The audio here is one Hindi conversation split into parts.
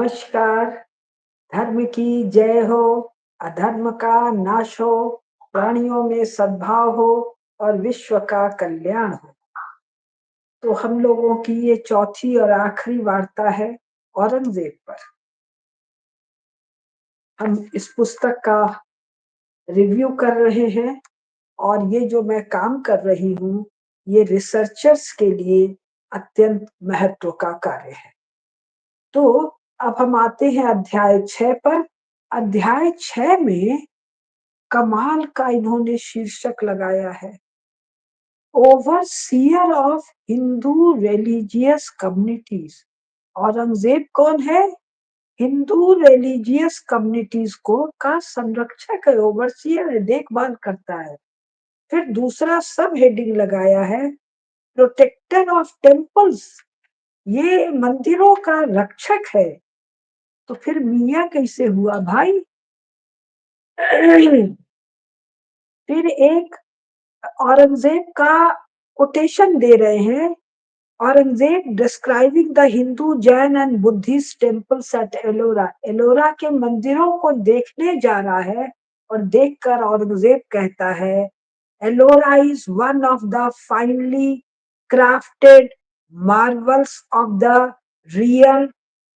नमस्कार। धर्म की जय हो, अधर्म का नाश हो, प्राणियों में सद्भाव हो और विश्व का कल्याण हो। तो हम लोगों की ये चौथी और आखिरी वार्ता है औरंगजेब पर। हम इस पुस्तक का रिव्यू कर रहे हैं और ये जो मैं काम कर रही हूँ, ये रिसर्चर्स के लिए अत्यंत महत्व का कार्य है। तो अब हम आते हैं अध्याय 6 पर। अध्याय 6 में कमाल का इन्होंने शीर्षक लगाया है, overseer of Hindu religious communities. Aurangzeb कौन है? हिंदू रिलीजियस कम्युनिटीज को का संरक्षक है, ओवरसीयर है, देखभाल करता है। फिर दूसरा सब हेडिंग लगाया है, प्रोटेक्टर ऑफ टेम्पल्स, ये मंदिरों का रक्षक है। तो फिर मियाँ कैसे हुआ भाई? फिर एक औरंगजेब का कोटेशन दे रहे हैं, Aurangzeb describing the Hindu Jain and Buddhist temples at Ellora. Ellora के मंदिरों को देखने जा रहा है और देखकर औरंगजेब कहता है, Ellora is one of the finely crafted marvels of the real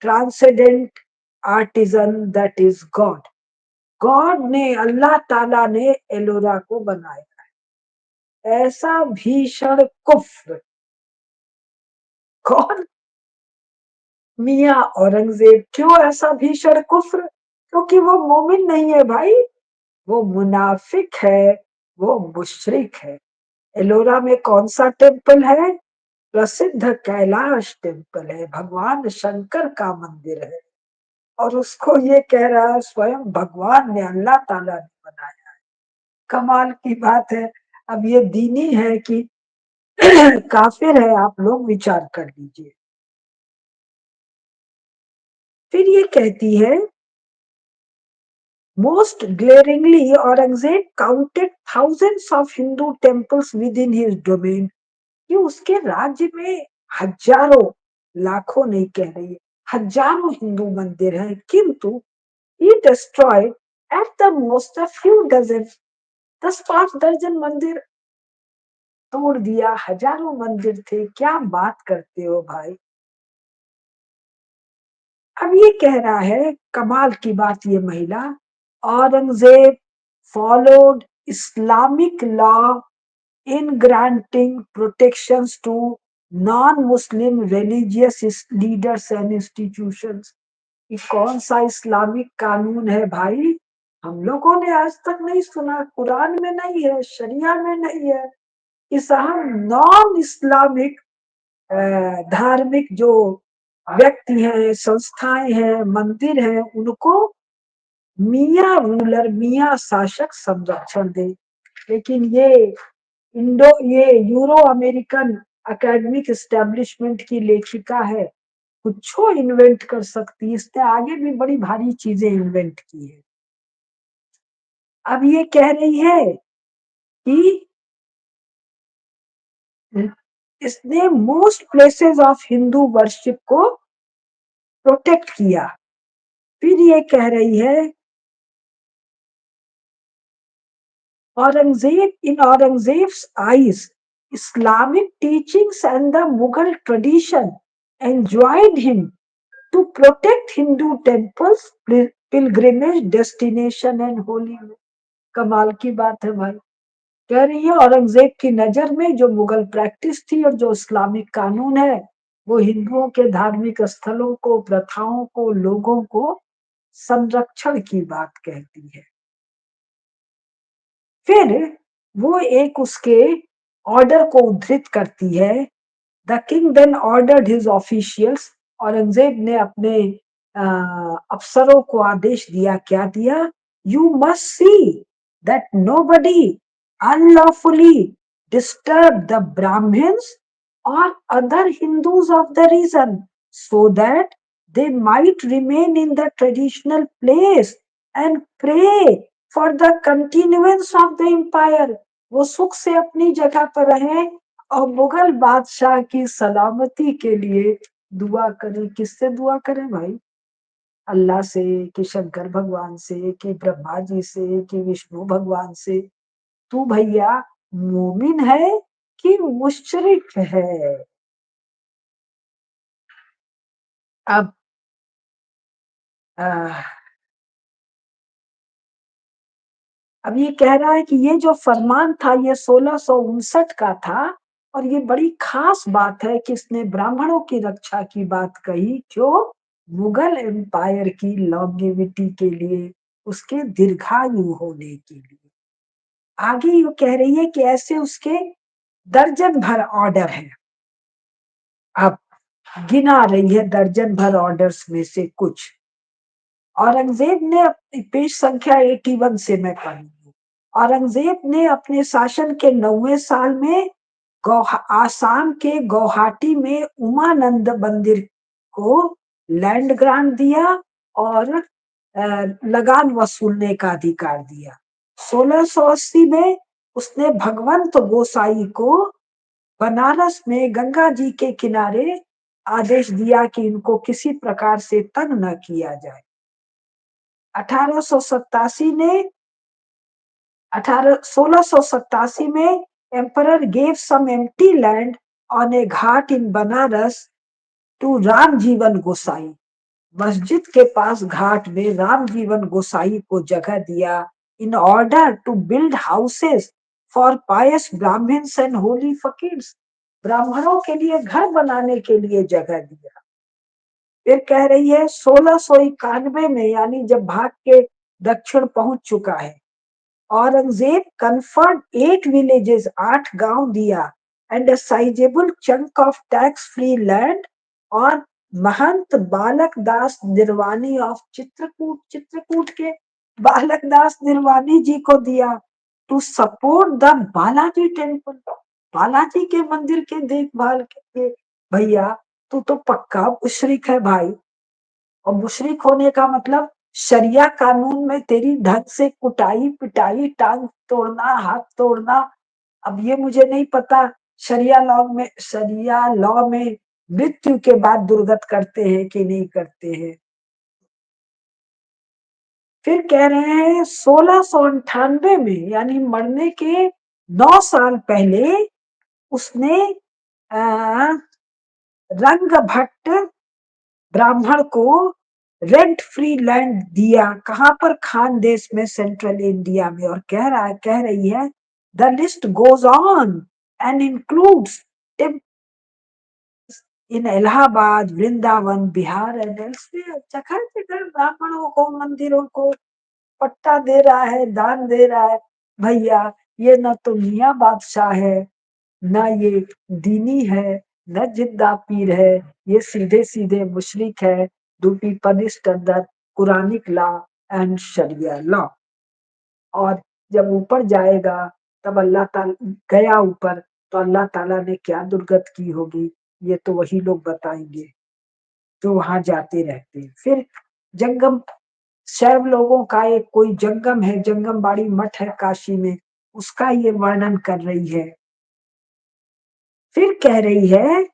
transcendent artisan that is God. God ने, अल्लाह ताला ने एलोरा को बनाया। ऐसा भीषण कुफ्र कौन? मियाँ औरंगजेब। क्यों ऐसा भीषण कुफ्र? क्योंकि वो मोमिन नहीं है भाई, वो मुनाफिक है, वो मुशरिक है। एलोरा में कौन सा टेम्पल है? प्रसिद्ध कैलाश टेम्पल है, भगवान शंकर का मंदिर है। और उसको ये कह रहा है स्वयं भगवान ने, अल्लाह ताला ने बनाया है। कमाल की बात है। अब ये दीनी है कि काफिर है, आप लोग विचार कर लीजिए। फिर ये कहती है, most glaringly Aurangzeb counted thousands of Hindu temples within his domain, कि उसके राज्य में हजारों, लाखों नहीं कह रही है, हजारों हिंदू मंदिर हैं, किंतु he destroyed at the most a few dozen, 10-5 दर्जन मंदिर तोड़ दिया। हजारों मंदिर थे, क्या बात करते हो भाई। अब ये कह रहा है, कमाल की बात, ये महिला, Aurangzeb followed Islamic law in granting protections to non-Muslim religious leaders and institutions। ये कौन सा इस्लामिक कानून है भाई? हम लोगों ने आज तक नहीं सुना, कुरान में नहीं है, शरिया में नहीं है। इस हम नॉन इस्लामिक धार्मिक जो व्यक्ति हैं, संस्थाएं हैं, मंदिर हैं, उनको मियाँ रूलर, मियाँ शासक संरक्षण दे। लेकिन ये यूरो अमेरिकन एकेडमिक एस्टेब्लिशमेंट की लेखिका है, कुछ इन्वेंट कर सकती है, इसने आगे भी बड़ी भारी चीजें इन्वेंट की है। अब ये कह रही है कि इसने most places of Hindu worship को प्रोटेक्ट किया। फिर ये कह रही है, in Aurangzeb's eyes, Islamic teachings and the Mughal tradition enjoined him to protect Hindu temples, pilgrimage destination and holy। कमाल की बात है भाई। कह रही है औरंगजेब की नजर में जो मुगल प्रैक्टिस थी और जो इस्लामिक कानून है, वो हिंदुओं के धार्मिक स्थलों को, प्रथाओं को, लोगों को संरक्षण की बात कहती है। फिर वो एक उसके ऑर्डर को उद्धृत करती है, the king then ordered his officials. Aurangzeb ने अपने अफसरों को आदेश दिया, क्या दिया? You must see that nobody unlawfully disturb the Brahmins और other Hindus of the region, so that they might remain in the traditional place and pray for the continuance of the empire। वो सुख से अपनी जगह पर रहे और मुगल बादशाह की सलामती के लिए दुआ करें। किससे दुआ करें भाई? अल्लाह से, कि शंकर भगवान से, कि ब्रह्मा जी से, कि विष्णु भगवान से? तू भैया मोमिन है कि मुशरिक है? अब आ, अब ये कह रहा है कि ये जो फरमान था ये 1659 का था, और ये बड़ी खास बात है कि इसने ब्राह्मणों की रक्षा की बात कही। क्यों? मुगल एम्पायर की लॉन्गेविटी के लिए, उसके दीर्घायु होने के लिए। आगे ये कह रही है कि ऐसे उसके दर्जन भर ऑर्डर है। अब गिना रही है दर्जन भर ऑर्डर्स में से कुछ। औरंगजेब ने पेज संख्या 81 से मैं पढ़ी। औरंगजेब ने अपने शासन के 9वें साल में आसाम के गुवाहाटी में उमानंद मंदिर को लैंड ग्रांट दिया, और लगान वसूलने का अधिकार दिया। 1680 में उसने भगवंत गोसाई को बनारस में गंगा जी के किनारे आदेश दिया कि इनको किसी प्रकार से तंग न किया जाए। 1887 ने 1687 में emperor gave some empty land on a Ghat in Banaras to Ram जीवन गोसाई। मस्जिद के पास घाट में राम जीवन गोसाई को जगह दिया, in order to build houses for pious Brahmins and holy fakirs. ब्राह्मणों के लिए घर बनाने के लिए जगह दिया। फिर कह रही है 1691 में, यानी जब भाग के दक्षिण पहुंच चुका है, औरंगजेब कन्फर्ड 8 विलेजेस, 8 गांव दिया, and a sizeable chunk of tax free land, और महंत बालक दास निर्वाणी ऑफ चित्रकूट, चित्रकूट के बालक दास निर्वाणी जी को दिया, to support the Balaji temple, Balaji के मंदिर के देखभाल के लिए। भैया तू तो पक्का मुशरिक है भाई। और मुशरिक होने का मतलब शरिया कानून में तेरी ढंग से कुटाई पिटाई, टांग तोड़ना, हाथ तोड़ना। अब ये मुझे नहीं पता शरिया लॉ में मृत्यु के बाद दुर्गत करते हैं कि नहीं करते हैं। फिर कह रहे हैं 1698 में, यानी मरने के 9 साल पहले, उसने रंग भट्ट ब्राह्मण को रेंट फ्री लैंड दिया। कहां पर? खान देश में, सेंट्रल इंडिया में। और कह रही है the list goes on and includes in Allahabad, Vrindavan, Bihar and elsewhere. जगह जगह ब्राह्मणों को, मंदिरों को पट्टा दे रहा है, दान दे रहा है। भैया ये न तो मियाँ बादशाह है, ना ये दीनी है, न जिद्दा पीर है, ये सीधे सीधे मुशरिक है। To be punished under Quranic law and sharia law. और जब ऊपर जाएगा, तब अल्लाह ताला गया ऊपर, तो अल्लाह ताला ने क्या दुर्गत की होगी, ये तो वही लोग बताएंगे जो वहां जाते रहते हैं। फिर जंगम शैव लोगों का एक कोई जंगम है, जंगम बाड़ी मठ है काशी में, उसका ये वर्णन कर रही है। फिर कह रही है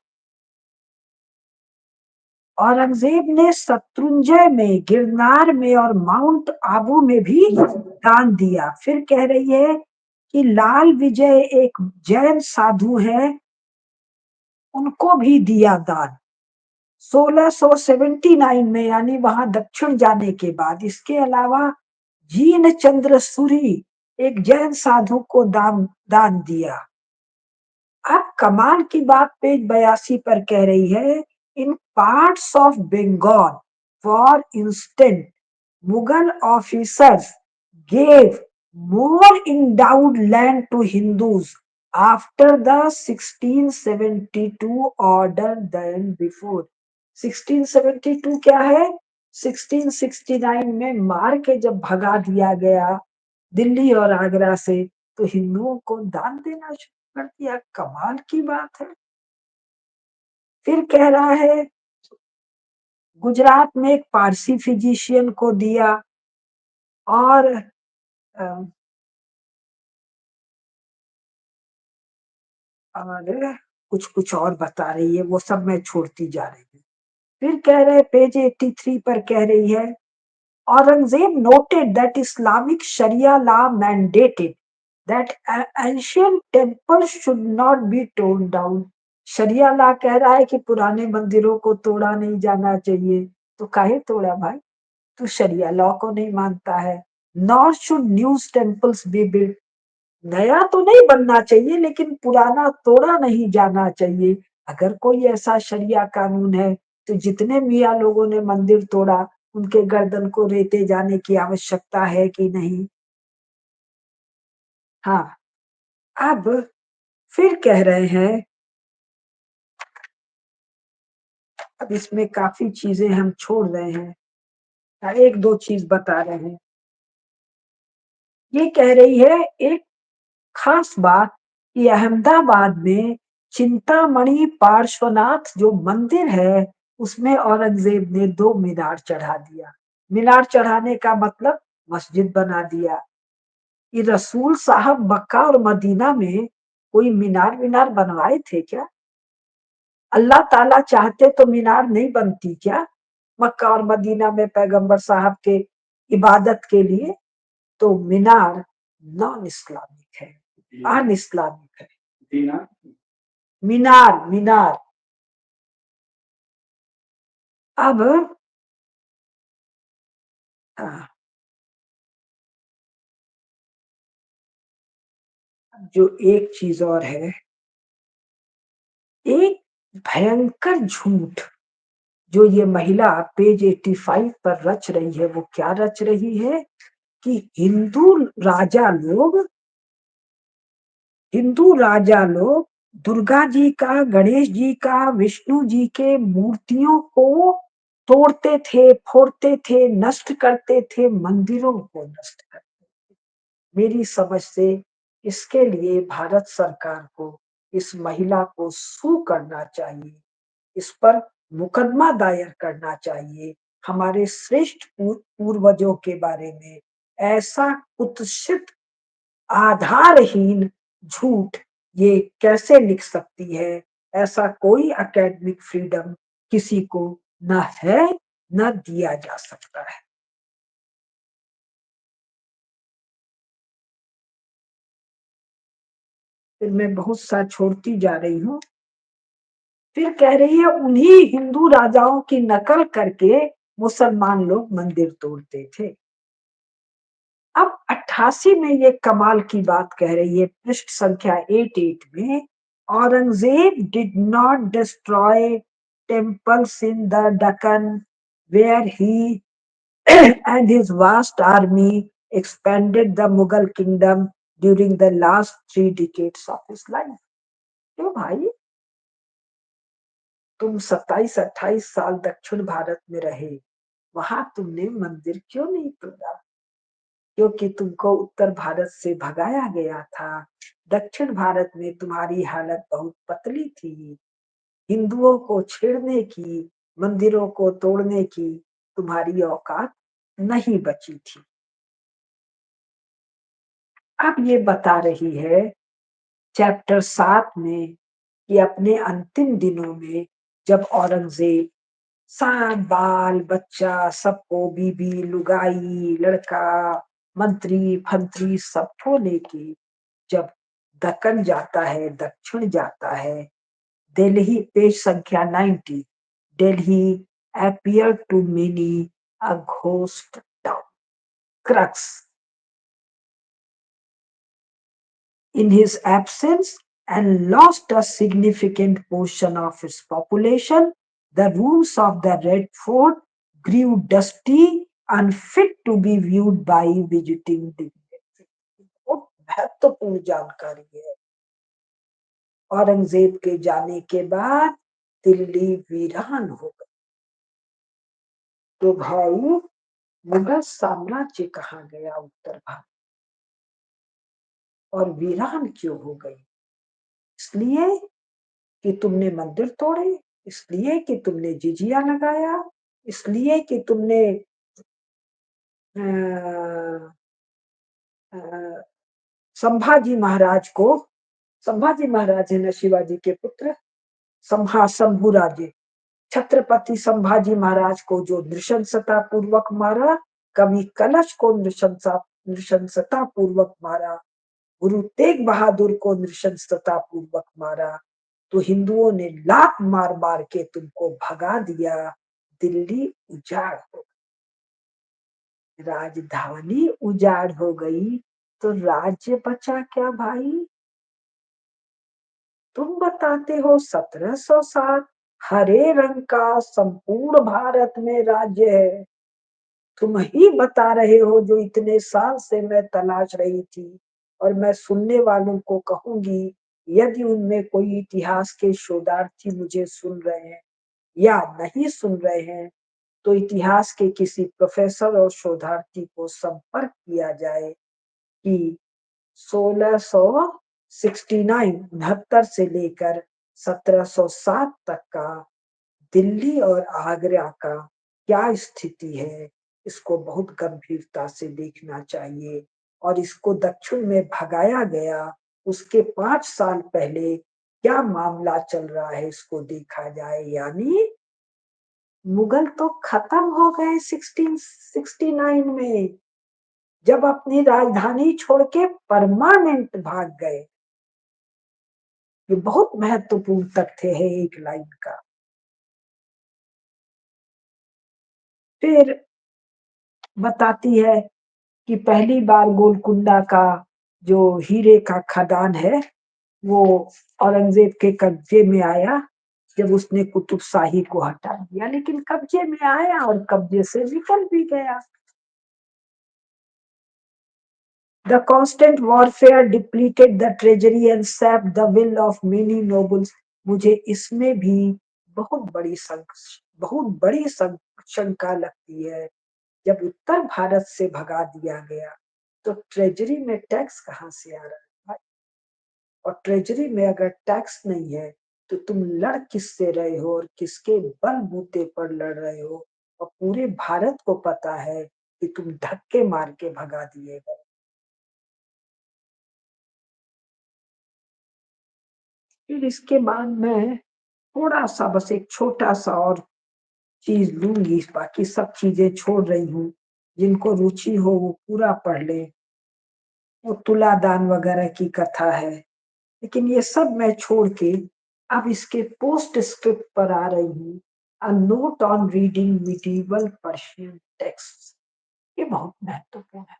औरंगजेब ने शत्रुंजय में, गिरनार में और माउंट आबू में भी दान दिया। फिर कह रही है कि लाल विजय एक जैन साधु है, उनको भी दिया दान 1679 में, यानी वहां दक्षिण जाने के बाद। इसके अलावा जीन चंद्र सूरी एक जैन साधु को दान दिया। अब कमाल की बात पेज 82 पर कह रही है, in parts of Bengal for instance Mughal officers gave more endowed land to Hindus after the 1672 order than before। 1672 क्या है? 1669 में मार के जब भगा दिया गया दिल्ली और आगरा से, तो हिंदुओं को दान देना शुरू कर दिया। कमाल की बात है। फिर कह रहा है गुजरात में एक पारसी फिजिशियन को दिया, और और कुछ कुछ और बता रही है, वो सब मैं छोड़ती जा रही हूँ। फिर कह रहे पेज 83 पर कह रही है, Aurangzeb noted that Islamic Sharia law mandated that ancient temples should not be torn down. शरिया ला कह रहा है कि पुराने मंदिरों को तोड़ा नहीं जाना चाहिए, तो काहे तोड़ा भाई? तू शरिया लॉ को नहीं मानता है। Nor should new temples be built, नया तो नहीं बनना चाहिए लेकिन पुराना तोड़ा नहीं जाना चाहिए। अगर कोई ऐसा शरिया कानून है तो जितने मियाँ लोगों ने मंदिर तोड़ा उनके गर्दन को रेते जाने की आवश्यकता है कि नहीं? हाँ, अब फिर कह रहे हैं, अब इसमें काफी चीजें हम छोड़ रहे हैं, एक दो चीज बता रहे हैं। ये कह रही है एक खास बात कि अहमदाबाद में चिंतामणि पार्श्वनाथ जो मंदिर है उसमें औरंगजेब ने 2 मीनार चढ़ा दिया। मीनार चढ़ाने का मतलब मस्जिद बना दिया। ये रसूल साहब मक्का और मदीना में कोई मीनार मीनार बनवाए थे क्या? अल्लाह ताला चाहते तो मीनार नहीं बनती क्या मक्का और मदीना में पैगंबर साहब के इबादत के लिए? तो मीनार नॉन इस्लामिक है, अन इस्लामिक है। मीनार मीनार। अब जो एक चीज और है, एक भयंकर झूठ जो ये महिला पेज 85 पर रच रही है, वो क्या रच रही है कि हिंदू राजा लोग दुर्गा जी का, गणेश जी का, विष्णु जी के मूर्तियों को तोड़ते थे, फोड़ते थे, नष्ट करते थे, मंदिरों को नष्ट करते। मेरी समझ से इसके लिए भारत सरकार को इस महिला को सू करना चाहिए, इस पर मुकदमा दायर करना चाहिए। हमारे श्रेष्ठ पूर्वजों के बारे में ऐसा कुत्सित, आधारहीन झूठ ये कैसे लिख सकती है? ऐसा कोई एकेडमिक फ्रीडम किसी को न है, न दिया जा सकता है। फिर मैं बहुत सा छोड़ती जा रही हूँ। फिर कह रही है उन्हीं हिंदू राजाओं की नकल करके मुसलमान लोग मंदिर तोड़ते थे। अब 88 में ये कमाल की बात कह रही है, पृष्ठ संख्या 88 में, Aurangzeb did not destroy temples in the Deccan where he and his vast army expanded the Mughal kingdom during the last 3 decades of his life. क्यों भाई, तुम 27-28 साल दक्षिण भारत में रहे, वहां तुमने मंदिर क्यों नहीं तोड़ा? क्योंकि तुमको उत्तर भारत से भगाया गया था। दक्षिण भारत में तुम्हारी हालत बहुत पतली थी, हिंदुओं को छेड़ने की, मंदिरों को तोड़ने की तुम्हारी औकात नहीं बची थी। अब ये बता रही है चैप्टर 7 में कि अपने अंतिम दिनों में जब औरंगजेब सब बाल बच्चा सबको, बीबी लुगाई लड़का मंत्री फंत्री सबको लेके जब दक्कन जाता है, दक्षिण जाता है, दिल्ली पेज संख्या 90, Delhi appear to many a ghost town, crux in his absence and lost a significant portion of its population. The rooms of the Red Fort grew dusty, unfit to be viewed by visiting dignitaries. बहुत महत्वपूर्ण जानकारी है। औरंगजेब के जाने के बाद दिल्ली वीरान हो गई। तो भाई मुगल साम्राज्य कहाँ गया उत्तर भारत, और वीरान क्यों हो गई? इसलिए कि तुमने मंदिर तोड़े, इसलिए कि तुमने जिजिया लगाया, इसलिए कि तुमने अ, अ, संभाजी महाराज को, संभाजी महाराज है ना शिवाजी के पुत्र, शंभू राजे, छत्रपति संभाजी महाराज को जो नृशंसता पूर्वक मारा, कवि कलश को नृशंसता पूर्वक मारा, गुरु तेग बहादुर को नृशंसता पूर्वक मारा, तो हिंदुओं ने लात मार मार के तुमको भगा दिया, दिल्ली उजाड़ हो, राजधानी उजाड़ हो गई, तो राज्य बचा क्या भाई? तुम बताते हो 1707 हरे रंग का संपूर्ण भारत में राज्य है, तुम ही बता रहे हो जो इतने साल से मैं तलाश रही थी। और मैं सुनने वालों को कहूंगी, यदि उनमें कोई इतिहास के शोधार्थी मुझे सुन रहे हैं या नहीं सुन रहे हैं, तो इतिहास के किसी प्रोफेसर और शोधार्थी को संपर्क किया जाए कि 1669 से लेकर 1707 तक का दिल्ली और आगरा का क्या स्थिति है, इसको बहुत गंभीरता से देखना चाहिए। और इसको दक्षिण में भगाया गया, उसके 5 साल पहले क्या मामला चल रहा है इसको देखा जाए। यानी मुगल तो खत्म हो गए 1669 में, जब अपनी राजधानी छोड़ के परमानेंट भाग गए। ये बहुत महत्वपूर्ण तथ्य है एक लाइन का। फिर बताती है कि पहली बार गोलकुंडा का जो हीरे का खदान है वो औरंगजेब के कब्जे में आया, जब उसने कुतुब शाही को हटा दिया, लेकिन कब्जे में आया और कब्जे से निकल भी गया। The constant warfare depleted the treasury and sapped the will of many nobles। मुझे इसमें भी बहुत बड़ी शंका लगती है। जब उत्तर भारत से भगा दिया गया, तो ट्रेजरी में टैक्स कहाँ से आ रहा है भाई? और ट्रेजरी में अगर टैक्स नहीं है, तो तुम लड़ किससे रहे हो और किसके बलबूते पर लड़ रहे हो? और पूरे भारत को पता है कि तुम धक्के मार के भगा दिए गए। फिर इसके बाद मैं थोड़ा सा, बस एक छोटा सा और चीज लूंगी, बाकी सब चीजें छोड़ रही हूँ। जिनको रुचि हो वो पूरा पढ़ ले, वो तुलादान वगैरह की कथा है। लेकिन ये सब मैं छोड़ के अब इसके पोस्ट स्क्रिप्ट पर आ रही हूँ। A note on reading medieval Persian text. ये बहुत महत्वपूर्ण है।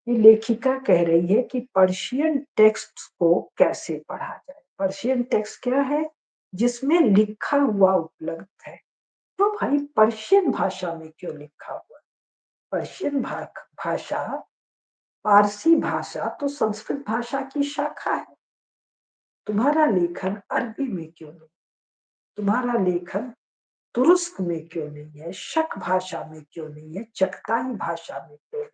ये लेखिका कह रही है कि पर्शियन टेक्स्ट को कैसे पढ़ा जाए। पर्शियन टेक्स्ट क्या है? जिसमें लिखा हुआ उपलब्ध है। तो भाई पर्शियन भाषा में क्यों लिखा हुआ? पर्शियन भाषा, पारसी भाषा तो संस्कृत भाषा की शाखा है। तुम्हारा लेखन अरबी में क्यों नहीं? तुम्हारा लेखन तुर्क में क्यों नहीं है? शक भाषा में क्यों नहीं है? चगताई भाषा में क्यों नहीं?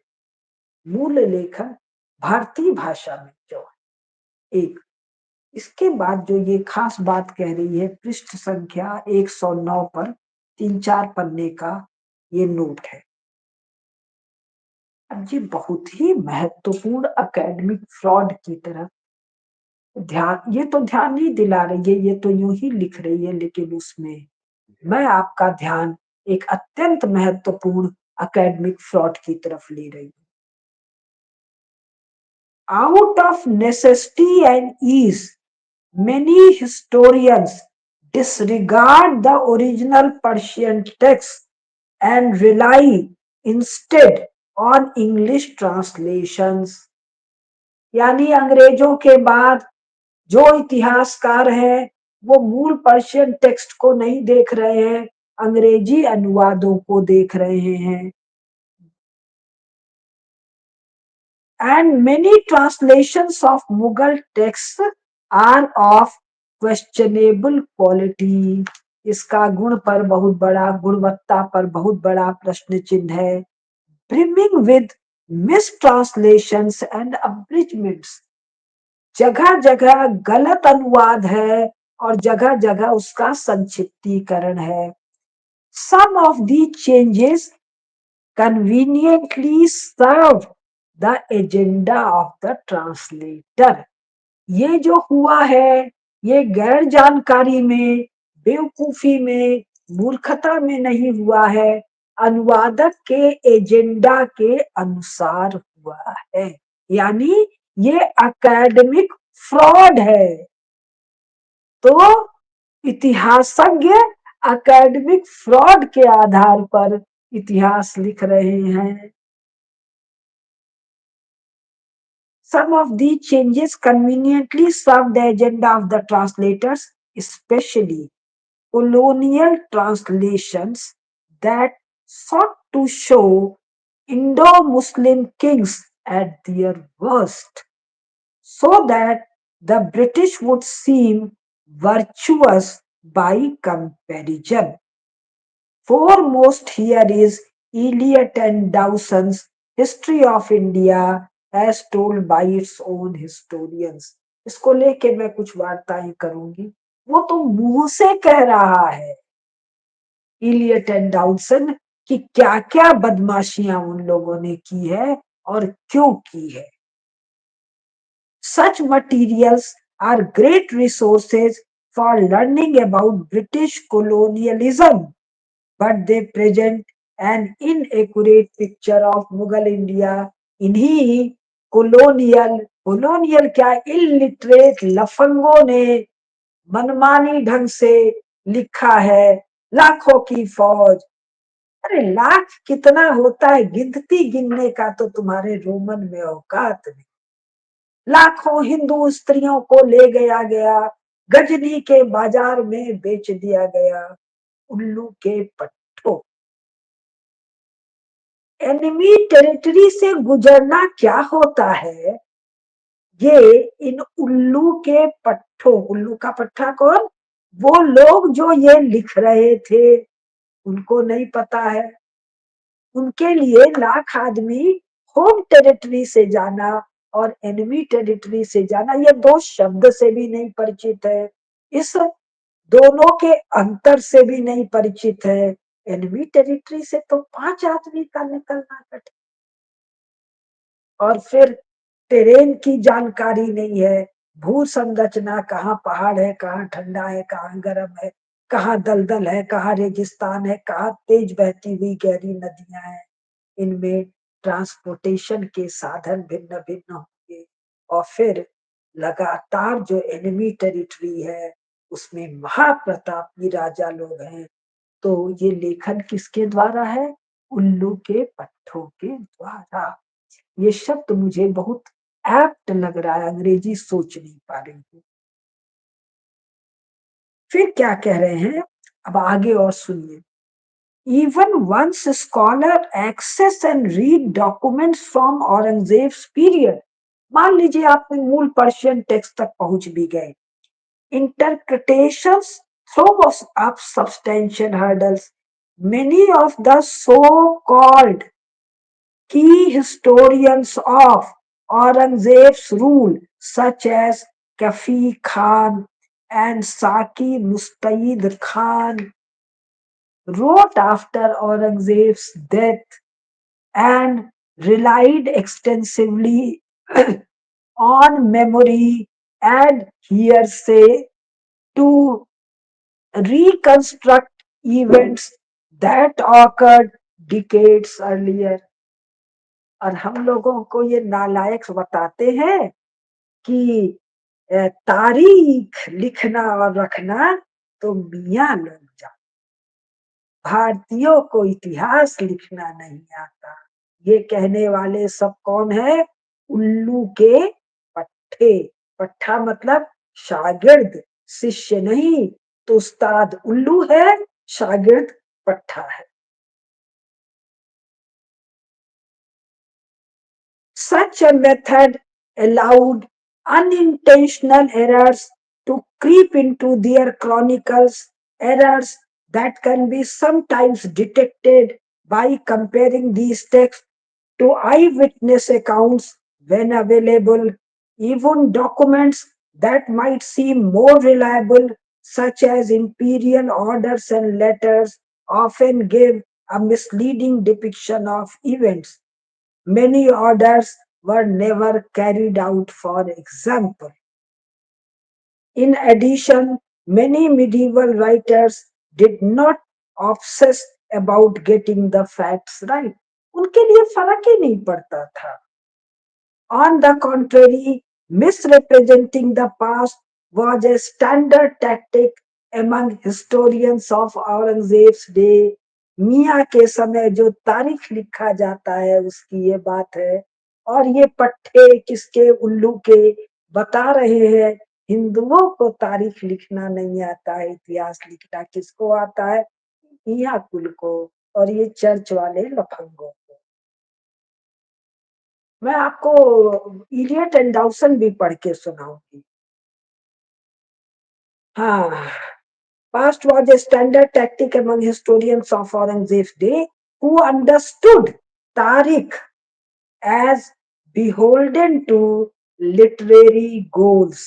मूल लेखन भारतीय भाषा में क्यों है? एक, इसके बाद जो ये खास बात कह रही है, पृष्ठ संख्या 109 पर 3-4 पन्ने का ये नोट है। अब ये बहुत ही महत्वपूर्ण एकेडमिक फ्रॉड की तरफ ध्यान, ये तो ध्यान नहीं दिला रही है, ये तो यूं ही लिख रही है, लेकिन उसमें मैं आपका ध्यान एक अत्यंत महत्वपूर्ण एकेडमिक फ्रॉड की तरफ ले रही हूँ। Out of necessity and ease many historians disregard the original Persian text and rely instead on English translations। यानी अंग्रेजों के बाद जो इतिहासकार हैं वो मूल पर्शियन टेक्स्ट को नहीं देख रहे हैं, अंग्रेजी अनुवादों को देख रहे हैं। And many translations of Mughal texts are of questionable quality। इसका गुण पर बहुत बड़ा, गुणवत्ता पर बहुत बड़ा प्रश्न चिन्ह है। Brimming with mistranslations and abridgments। जगह जगह गलत अनुवाद है और जगह जगह उसका संक्षिप्तीकरण है। Some of the changes conveniently serve the agenda of the translator। ये जो हुआ है, ये गैर जानकारी में बेवकूफी में, मूर्खता में नहीं हुआ है, अनुवादक के एजेंडा के अनुसार हुआ है। यानी ये एकेडमिक फ्रॉड है। तो इतिहासज्ञ एकेडमिक फ्रॉड के आधार पर इतिहास लिख रहे हैं। Some of these changes conveniently serve the agenda of the translators, especially colonial translations that sought to show Indo-Muslim kings at their worst, so that the British would seem virtuous by comparison. Foremost here is Eliot and Dawson's History of India as told by its own historians. इसको लेके मैं कुछ वार्ताएं करूंगी। वो तो मुंह से कह रहा है इलियट एंड डाउसन कि क्या क्या बदमाशियां उन लोगों ने की है और क्यों की है। Such materials are great resources for learning about British colonialism, but they present an inaccurate picture of Mughal India. इन्हीं colonial क्या illiterate लफंगों ने मनमानी ढंग से लिखा है। लाखों की फौज, अरे लाख कितना होता है, गिनती गिनने का तो तुम्हारे रोमन में औकात नहीं। लाखों हिंदू स्त्रियों को ले गया गया, गजनी के बाजार में बेच दिया गया। उल्लू के पट्टों, एनिमी टेरिटरी से गुजरना क्या होता है, ये इन उल्लू के पट्टों, उल्लू का पट्टा कौन, वो लोग जो ये लिख रहे थे उनको नहीं पता है। उनके लिए लाख आदमी होम टेरिटरी से जाना और एनिमी टेरिटरी से जाना, ये दो शब्द से भी नहीं परिचित है, इस दोनों के अंतर से भी नहीं परिचित है। एनिमी टेरिटरी से तो 5 आदमी का निकलना कठिन, और फिर टेरेन की जानकारी नहीं है, भू संरचना, कहाँ पहाड़ है, कहाँ ठंडा है, कहाँ गर्म है, कहाँ दलदल है, कहाँ रेगिस्तान है, कहाँ तेज बहती हुई गहरी नदियां हैं। इनमें ट्रांसपोर्टेशन के साधन भिन्न भिन्न होंगे, और फिर लगातार जो एनिमी टेरिटरी है उसमें महाप्रतापी राजा लोग हैं। तो ये लेखन किसके द्वारा है, उल्लू के पट्टों के द्वारा। ये शब्द मुझे बहुत एप्ट लग रहा है, अंग्रेजी सोच नहीं पा रही हूँ। फिर क्या कह रहे हैं, अब आगे और सुनिए। Even once a scholar access and read documents from Aurangzeb's period, मान लीजिए आपने मूल पर्शियन टेक्स्ट तक पहुंच भी गए, interpretations throws up substantial hurdles. Many of the so-called key historians of Aurangzeb's rule, such as Kafi Khan and Saki Mustaid Khan, wrote after Aurangzeb's death and relied extensively on memory and hearsay to reconstruct events that occurred decades earlier. और हम लोगों को ये नालायक बताते हैं कि तारीख लिखना और रखना तो मियाँ लोग जाने, भारतीयों को इतिहास लिखना नहीं आता। ये कहने वाले सब कौन है, उल्लू के पट्टे। पट्टा मतलब शागिर्द, शिष्य नहीं। तो उस्ताद उल्लू है, शागिर्द पट्टा है। Such a method allowed unintentional errors to creep into their chronicles, errors that can be sometimes detected by comparing these texts to eyewitness accounts when available. Even documents that might seem more reliable, such as imperial orders and letters, often give a misleading depiction of events. Many orders were never carried out, for example. In addition, Many medieval writers did not obsess about getting the facts right. उनके लिए फर्क ही नहीं पड़ता था. On the contrary, misrepresenting the past was a standard tactic among historians of Aurangzeb's day. मियाँ के समय जो तारीख लिखा जाता है उसकी ये बात है. और ये पट्टे किसके उल्लू के बता रहे हैं. हिंदुओं को तारीख लिखना नहीं आता है, इतिहास लिखना किसको आता है. मियाँ कुल को और ये चर्च वाले लफंगों को. मैं आपको इलियट एंड डाउसन भी पढ़ के सुनाऊंगी. हाँ. Past was a standard tactic among historians of Aurangzeb's day who understood Tariq as beholden to literary goals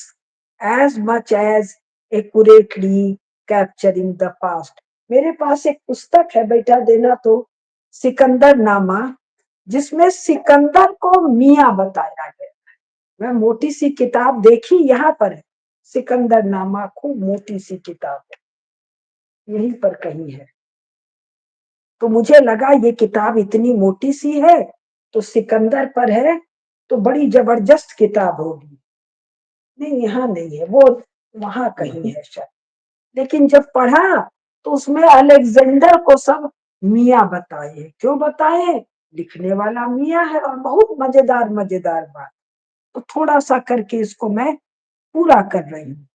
as much as accurately capturing the past. मेरे पास एक पुस्तक है, बेटा देना तो, सिकंदर नामा, जिसमें सिकंदर को मियाँ बताया गया. मैं मोटी सी किताब देखी यहाँ पर है, सिकंदर नामा खूब मोटी सी किताब है, यहीं पर कहीं है. तो मुझे लगा ये किताब इतनी मोटी सी है तो सिकंदर पर है तो बड़ी जबरदस्त किताब होगी. नहीं, यहाँ नहीं है वो, वहां कहीं है शायद. लेकिन जब पढ़ा तो उसमें अलेक्जेंडर को सब मियाँ बताए. क्यों बताए? लिखने वाला मियाँ है और बहुत मजेदार मजेदार बात. तो थोड़ा सा करके इसको मैं पूरा कर रही हूँ.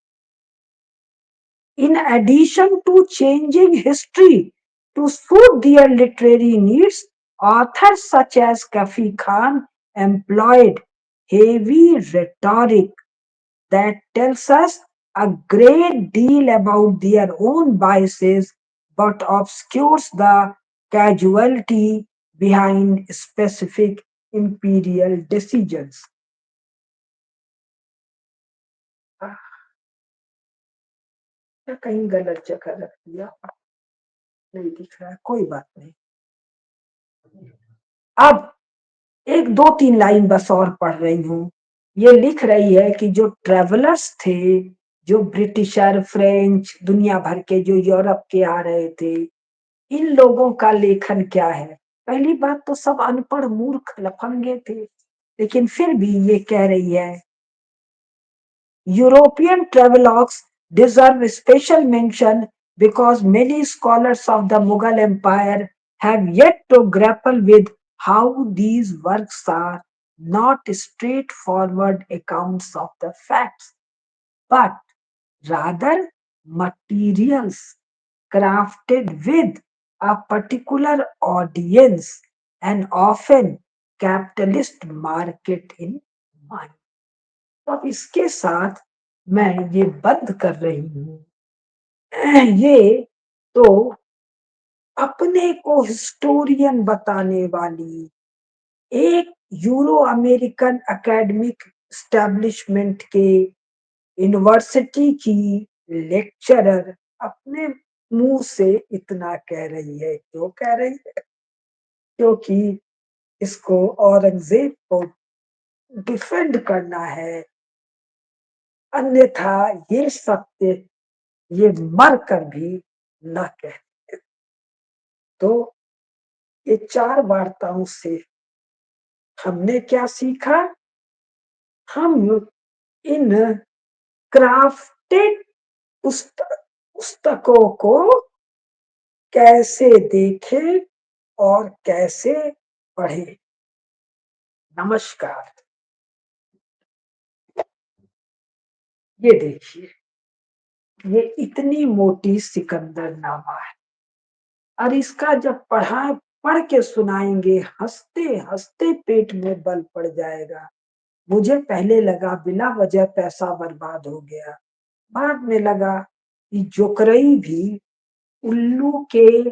In addition to changing history to suit their literary needs, authors such as Kafi Khan employed heavy rhetoric that tells us a great deal about their own biases but obscures the causality behind specific imperial decisions. कहीं गलत जगह रख दिया, नहीं दिख रहा है, कोई बात नहीं. अब एक दो तीन लाइन बस और पढ़ रही हूँ. ये लिख रही है कि जो ट्रेवलर्स थे, जो ब्रिटिशर, फ्रेंच, दुनिया भर के जो यूरोप के आ रहे थे, इन लोगों का लेखन क्या है. पहली बात तो सब अनपढ़ मूर्ख लफंगे थे, लेकिन फिर भी ये कह रही है European travelogues deserve special mention because many scholars of the Mughal Empire have yet to grapple with how these works are not straightforward accounts of the facts, but rather materials crafted with a particular audience and often capitalist market in mind. तो अब इसके साथ मैं ये बंद कर रही हूँ. ये तो अपने को हिस्टोरियन बताने वाली एक यूरो अमेरिकन एकेडमिक स्टैब्लिशमेंट के यूनिवर्सिटी की लेक्चरर अपने मुंह से इतना कह रही है. क्यों कह रही है? क्योंकि इसको औरंगजेब को डिफेंड करना है. अन्यथा ये सत्य ये मर कर भी न कह. तो ये चार वार्ताओं से हमने क्या सीखा? हम इन क्राफ्टेड पुस्तकों को कैसे देखें और कैसे पढ़ें. नमस्कार. ये देखिए, ये इतनी मोटी सिकंदर नामा है और इसका जब पढ़ के सुनाएंगे, हंसते हंसते पेट में बल पड़ जाएगा. मुझे पहले लगा बिना वजह पैसा बर्बाद हो गया, बाद में लगा कि जोकरई भी उल्लू के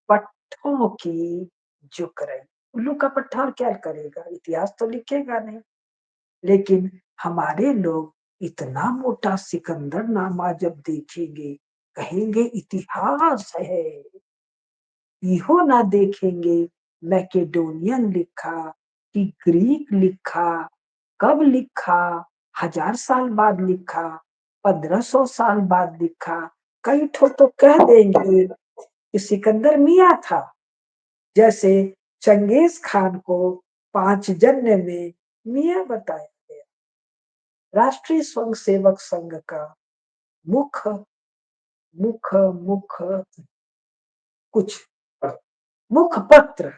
पट्टों की जोकरई. उल्लू का पट्टा और क्या करेगा, इतिहास तो लिखेगा नहीं. लेकिन हमारे लोग इतना मोटा सिकंदर नामा जब देखेंगे कहेंगे इतिहास है. इहो ना देखेंगे मैकेडोनियन लिखा कि ग्रीक लिखा, कब लिखा, 1000 साल बाद लिखा, 1500 साल बाद लिखा। कई ठो तो कह देंगे कि सिकंदर मियाँ था। जैसे चंगेज खान को 5 जन्म में मियाँ बताया गया। राष्ट्रीय स्वयंसेवक संघ का मुख्य मुख्य मुख्य कुछ मुखपत्र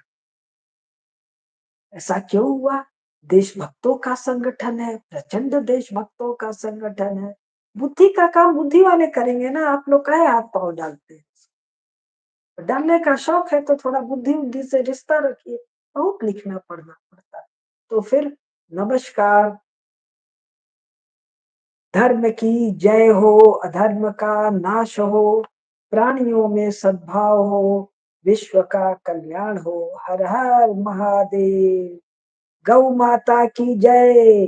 ऐसा क्यों हुआ? देशभक्तों का संगठन है, प्रचंड देशभक्तों का संगठन है। बुद्धि का काम बुद्धि वाले करेंगे ना, आप लोग काहे हाथ पाँव डालते हैं? डालने का शौक है तो थोड़ा बुद्धि बुद्धि से रिश्ता रखिए। बहुत लिखना पढ़ना पड़ता है। तो फिर नमस्कार। धर्म की जय हो, अधर्म का नाश हो, प्राणियों में सद्भाव हो, विश्व का कल्याण हो। हर हर महादेव। गौ माता की जय,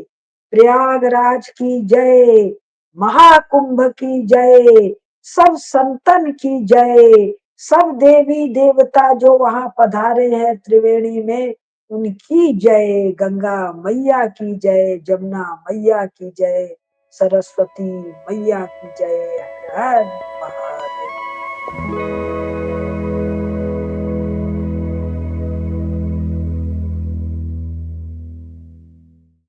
प्रयागराज की जय, महाकुंभ की जय, सब संतन की जय, सब देवी देवता जो वहां पधारे हैं त्रिवेणी में, उनकी जय। गंगा मैया की जय, जमुना मैया की जय, सरस्वती मैया की जय। हर हर महादेव।